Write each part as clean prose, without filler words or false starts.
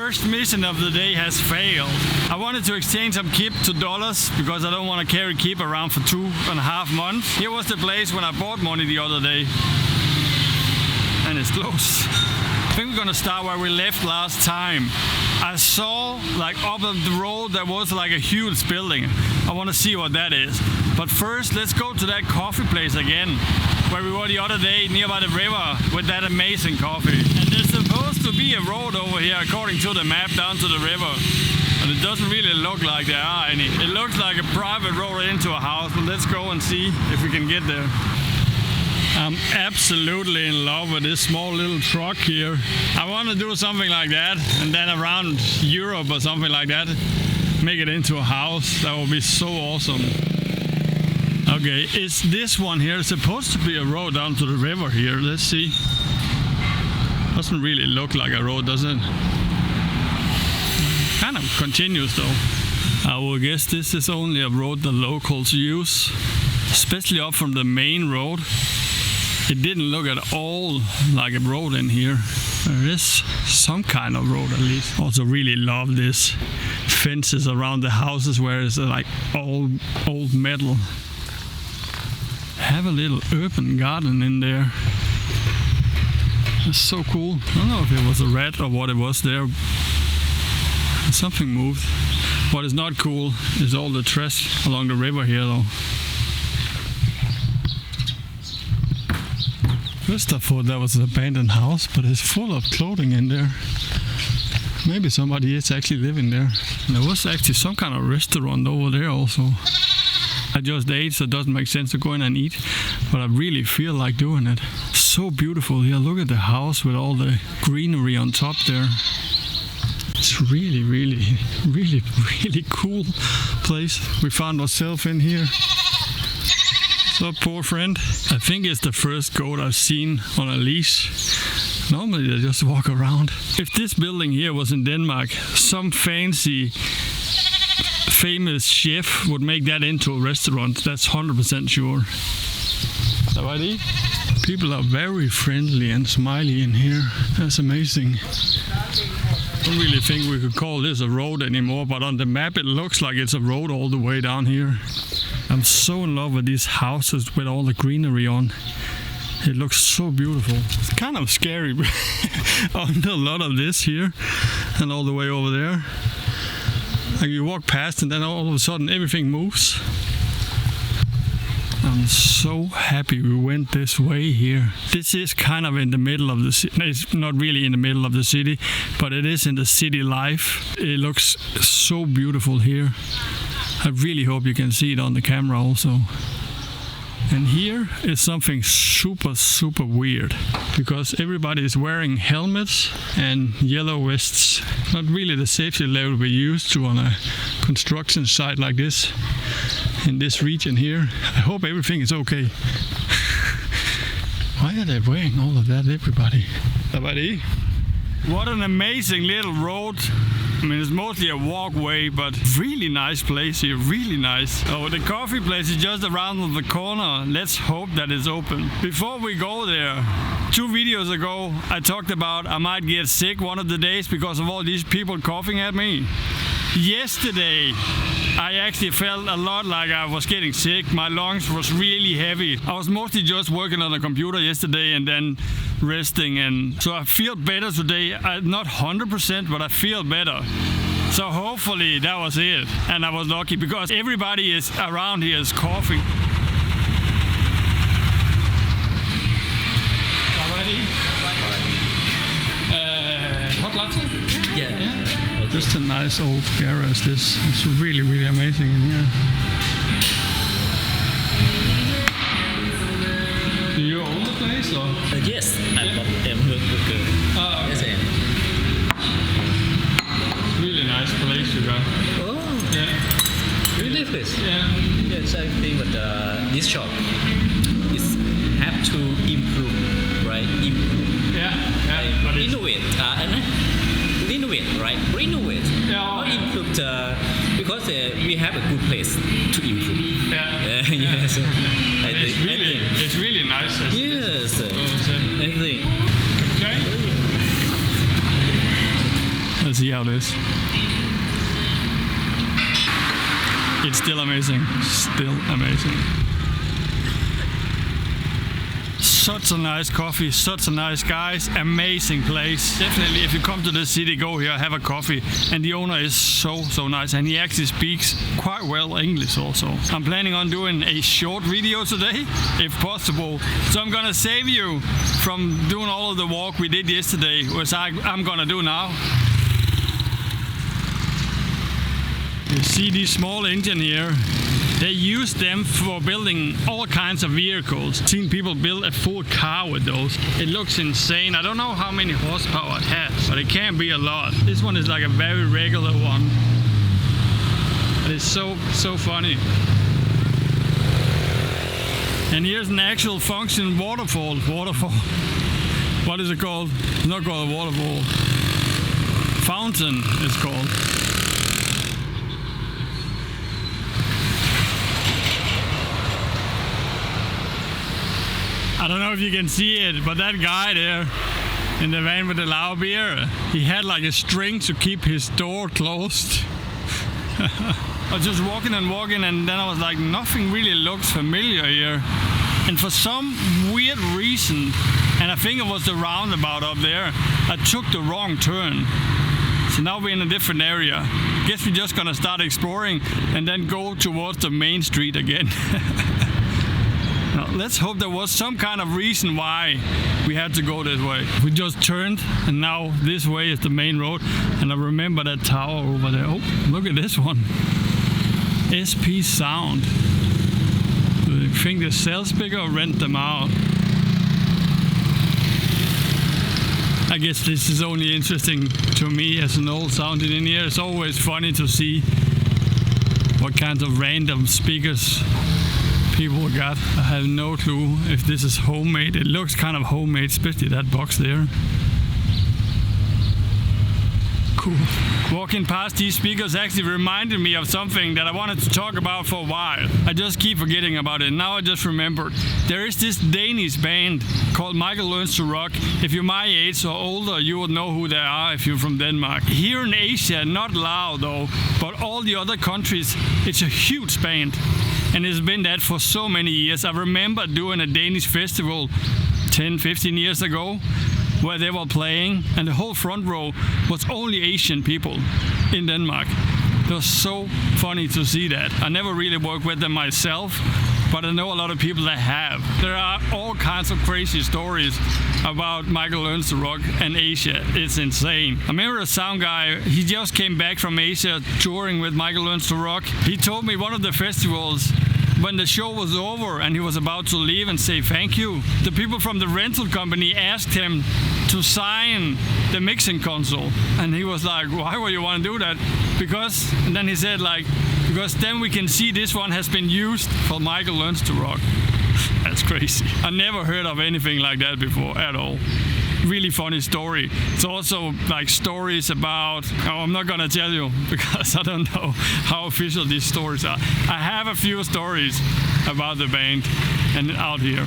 first mission of the day has failed. I wanted to exchange some kip to dollars because I don't want to carry kip around for 2.5 months. Here was the place when I bought money the other day. And it's closed. I think we're gonna start where we left last time. I saw like up the road there was like a huge building. I want to see what that is. But first let's go to that coffee place again where we were the other day nearby the river with that amazing coffee. And there's supposed to be a road over here according to the map down to the river. And it doesn't really look like there are any. It looks like a private road into a house, but let's go and see if we can get there. I'm absolutely in love with this small little truck here. I want to do something like that and then around Europe or something like that, make it into a house. That would be so awesome. Okay, is this one here supposed to be a road down to the river here? Let's see. Doesn't really look like a road, does it? Kind of continuous though. I will guess this is only a road the locals use, especially up from the main road. It didn't look at all like a road in here. There is some kind of road at least. Also really love this fences around the houses where it's like all old metal. Have a little urban garden in there. That's so cool. I don't know if it was a rat or what it was there. Something moved. What is not cool is all the trash along the river here though. First I thought that was an abandoned house, but it's full of clothing in there. Maybe somebody is actually living there. And there was actually some kind of restaurant over there also. I just ate, so it doesn't make sense to go in and eat, but I really feel like doing it. So beautiful here. Look at the house with all the greenery on top there. It's really, really, really, really cool place. We found ourselves in here. So poor friend. I think it's the first goat I've seen on a leash. Normally they just walk around. If this building here was in Denmark, some fancy famous chef would make that into a restaurant. That's 100% sure. People are very friendly and smiley in here. That's amazing. I don't really think we could call this a road anymore, but on the map it looks like it's a road all the way down here. I'm so in love with these houses with all the greenery on. It looks so beautiful. It's kind of scary under a lot of this here and all the way over there. Like you walk past and then all of a sudden everything moves. I'm so happy we went this way here. This is kind of in the middle of the city. It's not really in the middle of the city, but it is in the city life. It looks so beautiful here. I really hope you can see it on the camera also. And here is something super, super weird, because everybody is wearing helmets and yellow vests. Not really the safety level we're used to on a construction site like this, in this region here. I hope everything is okay. Why are they wearing all of that, everybody? What an amazing little road. I mean, it's mostly a walkway, but really nice place here, really nice. Oh, the coffee place is just around the corner. Let's hope that it's open. Before we go there, 2 videos ago, I talked about I might get sick one of the days because of all these people coughing at me. Yesterday, I actually felt a lot like I was getting sick. My lungs was really heavy. I was mostly just working on the computer yesterday and then resting, and so I feel better today. Not 100%, but I feel better. So hopefully that was it, and I was lucky because everybody is around here is coughing. Hot latte? Yeah. Just a nice old garage. This it's really, really amazing in here. Do you own the place or? Yes, I'm not worker. Oh, Yes, I am. Really nice place you got. Oh, Yeah. really place? Yeah. Yes, I think that this shop is have to improve, right? Improve. Yeah. But it's, Innovate. Renovate, right? Renovate. Yeah. Not improve because we have a good place to improve. yeah. Yes. It's really nice. Yes. I think. Okay. Let's see how it is. It's still amazing. Still amazing. Such a nice coffee, such a nice guys, amazing place. Definitely, if you come to the city, go here, have a coffee. And the owner is so nice, and he actually speaks quite well English also. I'm planning on doing a short video today, if possible. So I'm gonna save you from doing all of the walk we did yesterday, which I'm gonna do now. You see this small engine here? They use them for building all kinds of vehicles. I've seen people build a full car with those. It looks insane. I don't know how many horsepower it has, but it can be a lot. This one is like a very regular one. But it's so funny. And here's an actual function waterfall. What is it called? It's not called a waterfall. Fountain is called. I don't know if you can see it, but that guy there in the van with the Laos beer, he had like a string to keep his door closed. I was just walking, and then I was like, nothing really looks familiar here. And for some weird reason, and I think it was the roundabout up there, I took the wrong turn. So now we're in a different area. Guess we're just gonna start exploring and then go towards the main street again. Now, let's hope there was some kind of reason why we had to go this way. We just turned, and now this way is the main road. And I remember that tower over there. Oh, look at this one. SP Sound. Do you think they sell speaker or rent them out? I guess this is only interesting to me as an old sound engineer. It's always funny to see what kinds of random speakers people got. I have no clue if this is homemade. It looks kind of homemade, especially that box there. Cool. Walking past these speakers actually reminded me of something that I wanted to talk about for a while. I just keep forgetting about it. Now I just remembered. There is this Danish band called Mikkel Learns to Rock. If you're my age or older, you would know who they are if you're from Denmark. Here in Asia, not Laos though, but all the other countries, it's a huge band. And it's been that for so many years. I remember doing a Danish festival 10, 15 years ago where they were playing, and the whole front row was only Asian people in Denmark. It was so funny to see that. I never really worked with them myself, but I know a lot of people that have. There are all kinds of crazy stories about Mikkel Learns to Rock and Asia. It's insane. I remember a sound guy, he just came back from Asia touring with Mikkel Learns to Rock. He told me one of the festivals, when the show was over and he was about to leave and say thank you, the people from the rental company asked him to sign the mixing console. And he was like, why would you want to do that? Because, and then he said like, because then we can see this one has been used for Mikkel Learns to Rock. That's crazy. I never heard of anything like that before at all. Really funny story. It's also like stories about, oh, I'm not gonna tell you because I don't know how official these stories are. I have a few stories about the band and out here.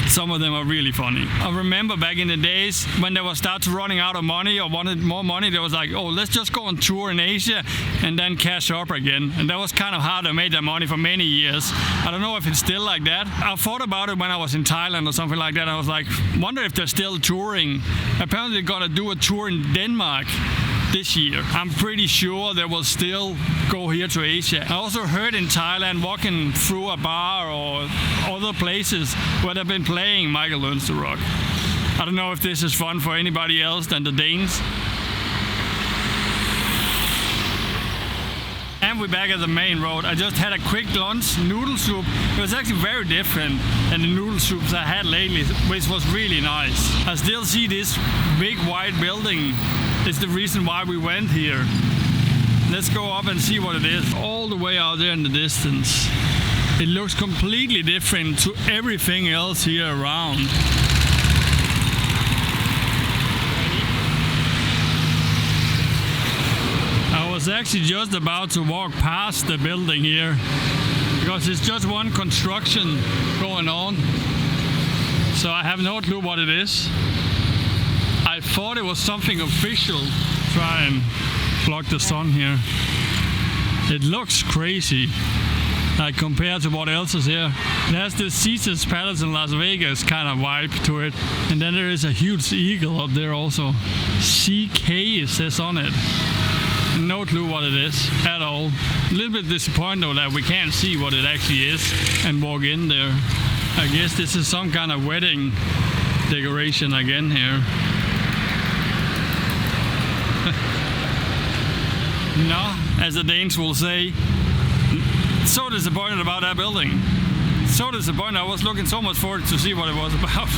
Some of them are really funny. I remember back in the days when they were start running out of money or wanted more money, they was like, oh, let's just go on tour in Asia and then cash up again. And that was kind of how they made their money for many years. I don't know if it's still like that. I thought about it when I was in Thailand or something like that. I was like, wonder if they're still touring. Apparently they're gonna do a tour in Denmark this year. I'm pretty sure they will still go here to Asia. I also heard in Thailand, walking through a bar or other places where they've been playing Mikkel Learns to Rock. I don't know if this is fun for anybody else than the Danes. And we're back at the main road. I just had a quick lunch, noodle soup. It was actually very different than the noodle soups I had lately, which was really nice. I still see this big white building. It's the reason why we went here. Let's go up and see what it is. All the way out there in the distance. It looks completely different to everything else here around. I was actually just about to walk past the building here because it's just one construction going on. So I have no clue what it is. I thought it was something official try and block the sun here. It looks crazy, like compared to what else is here. There's the Caesar's Palace in Las Vegas kind of vibe to it. And then there is a huge eagle up there also. CK it says on it. No clue what it is at all. A little bit disappointed though that we can't see what it actually is and walk in there. I guess this is some kind of wedding decoration again here. No, as the Danes will say, so disappointed about that building. So disappointed. I was looking so much forward to see what it was about.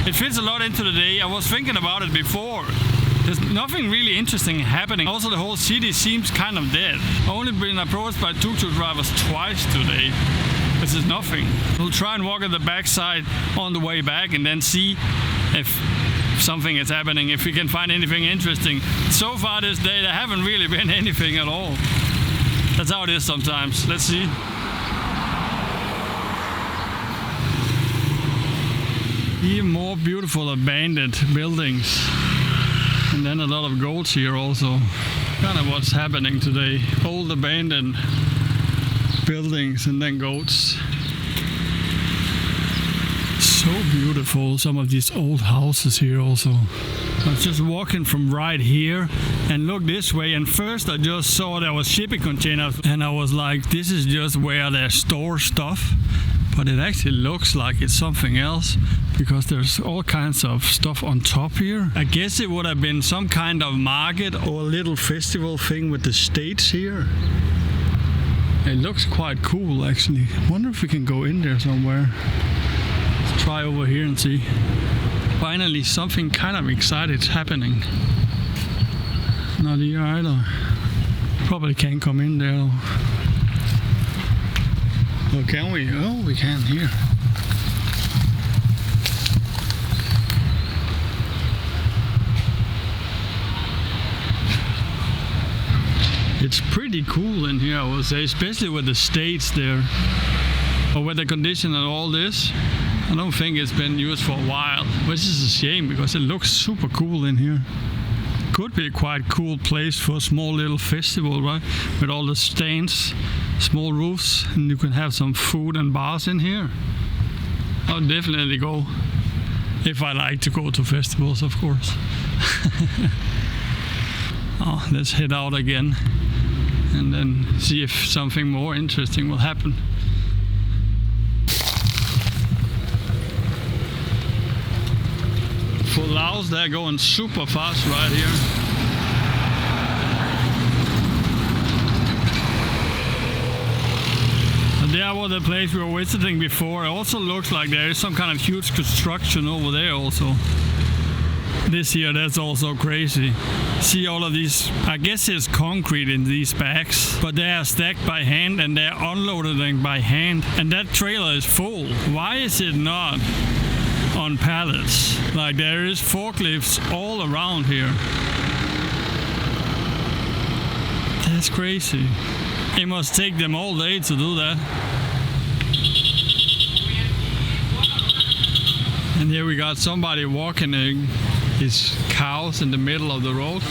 It fits a lot into the day. I was thinking about it before. There's nothing really interesting happening. Also, the whole city seems kind of dead. I've only been approached by tuk-tuk drivers twice today. This is nothing. We'll try and walk at the backside on the way back and then see if something is happening, if we can find anything interesting. So far this day there haven't really been anything at all. That's how it is sometimes. Let's see. Even more beautiful abandoned buildings. And then a lot of goats here also. Kind of what's happening today. Old abandoned buildings and then goats. So beautiful, some of these old houses here also. I was just walking from right here and looked this way, and first I just saw there was shipping containers and I was like, this is just where they store stuff. But it actually looks like it's something else because there's all kinds of stuff on top here. I guess it would have been some kind of market or a little festival thing with the states here. It looks quite cool actually. Wonder if we can go in there somewhere. Let's try over here and see. Finally something kind of exciting happening. Not here either. Probably can't come in there though. Oh, can we? Oh, we can here. It's pretty cool in here, I would say, especially with the states there. Or with the condition and all this. I don't think it's been used for a while, which is a shame because it looks super cool in here. Could be a quite cool place for a small little festival, right? With all the stands, small roofs, and you can have some food and bars in here. I'll definitely go. If I like to go to festivals, of course. Oh, let's head out again and then see if something more interesting will happen. For Laos, they're going super fast right here. There was the place we were visiting before. It also looks like there is some kind of huge construction over there also. This here, that's also crazy. See all of these, I guess it's concrete in these bags, but they are stacked by hand and they're unloaded by hand. And that trailer is full. Why is it not on pallets? Like there is forklifts all around here. That's crazy. It must take them all day to do that. And here we got somebody walking his cows in the middle of the road.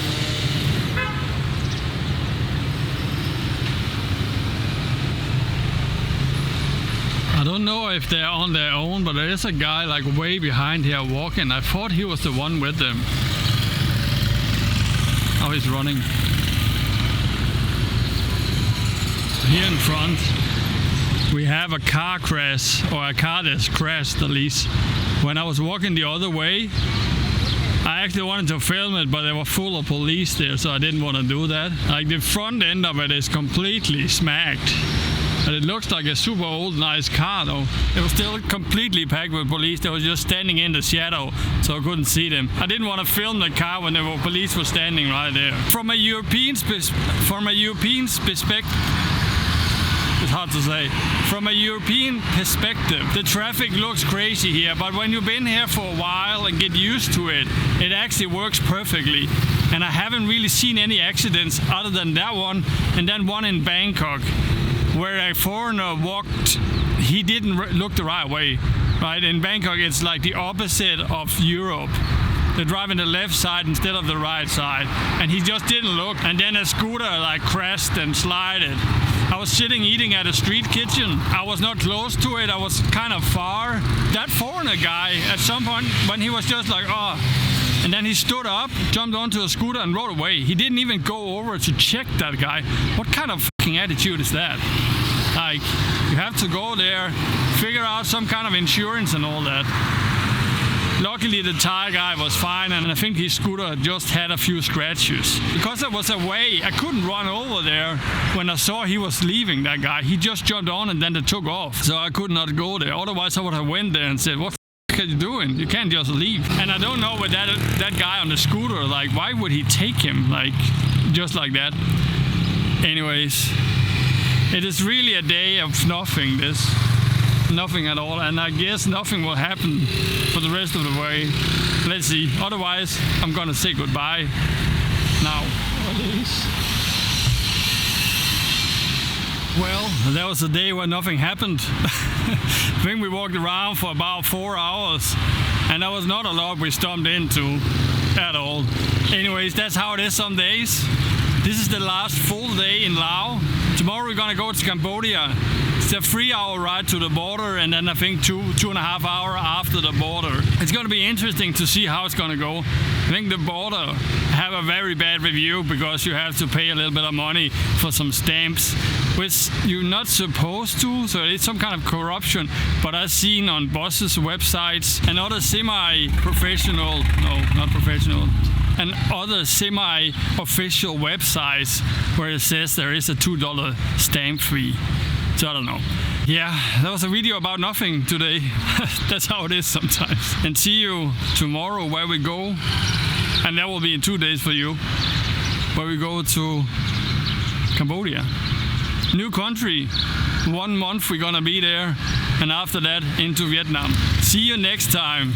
I don't know if they're on their own, but there is a guy like way behind here walking. I thought he was the one with them. Oh, he's running. Here in front we have a car crash, or a car that's crashed at least. When I was walking the other way, I actually wanted to film it, but they were full of police there, so I didn't want to do that. Like the front end of it is completely smacked. But it looks like a super old nice car though. It was still completely packed with police. They were just standing in the shadow, so I couldn't see them. I didn't want to film the car when the police were standing right there. From a European's perspective, it's hard to say. From a European perspective, the traffic looks crazy here, but when you've been here for a while and get used to it, it actually works perfectly. And I haven't really seen any accidents other than that one, and then one in Bangkok, where a foreigner walked, he didn't look the right way. Right? In Bangkok, it's like the opposite of Europe. They drive in the left side instead of the right side. And he just didn't look. And then a scooter like crashed and slided. I was sitting eating at a street kitchen. I was not close to it. I was kind of far. That foreigner guy, at some point, when he was just like, oh. And then he stood up, jumped onto a scooter and rode away. He didn't even go over to check that guy. What kind of fucking attitude is that? Like, you have to go there, figure out some kind of insurance and all that. Luckily the Thai guy was fine, and I think his scooter just had a few scratches. Because there was a way, I couldn't run over there when I saw he was leaving, that guy. He just jumped on and then they took off. So I could not go there. Otherwise I would have went there and said, what the fuck are you doing? You can't just leave. And I don't know with that guy on the scooter, like, why would he take him, like, just like that? Anyways, it is really a day of nothing, this. Nothing at all, and I guess nothing will happen for the rest of the way. Let's see. Otherwise, I'm gonna say goodbye now. Well, that was a day where nothing happened. I think we walked around for about 4 hours, and there was not a lot we stomped into at all. Anyways, that's how it is some days. This is the last full day in Laos. Tomorrow we're gonna go to Cambodia. It's a 3-hour ride to the border, and then I think 2.5 hours after the border. It's going to be interesting to see how it's going to go. I think the border have a very bad review because you have to pay a little bit of money for some stamps, which you're not supposed to, so it's some kind of corruption. But I've seen on buses, websites, and other semi-professional, no, not professional, and other semi-official websites where it says there is a $2 stamp fee. So I don't know. Yeah, that was a video about nothing today. That's how it is sometimes. And see you tomorrow where we go. And that will be in 2 days for you. Where we go to Cambodia. New country. 1 month we're gonna be there. And after that into Vietnam. See you next time.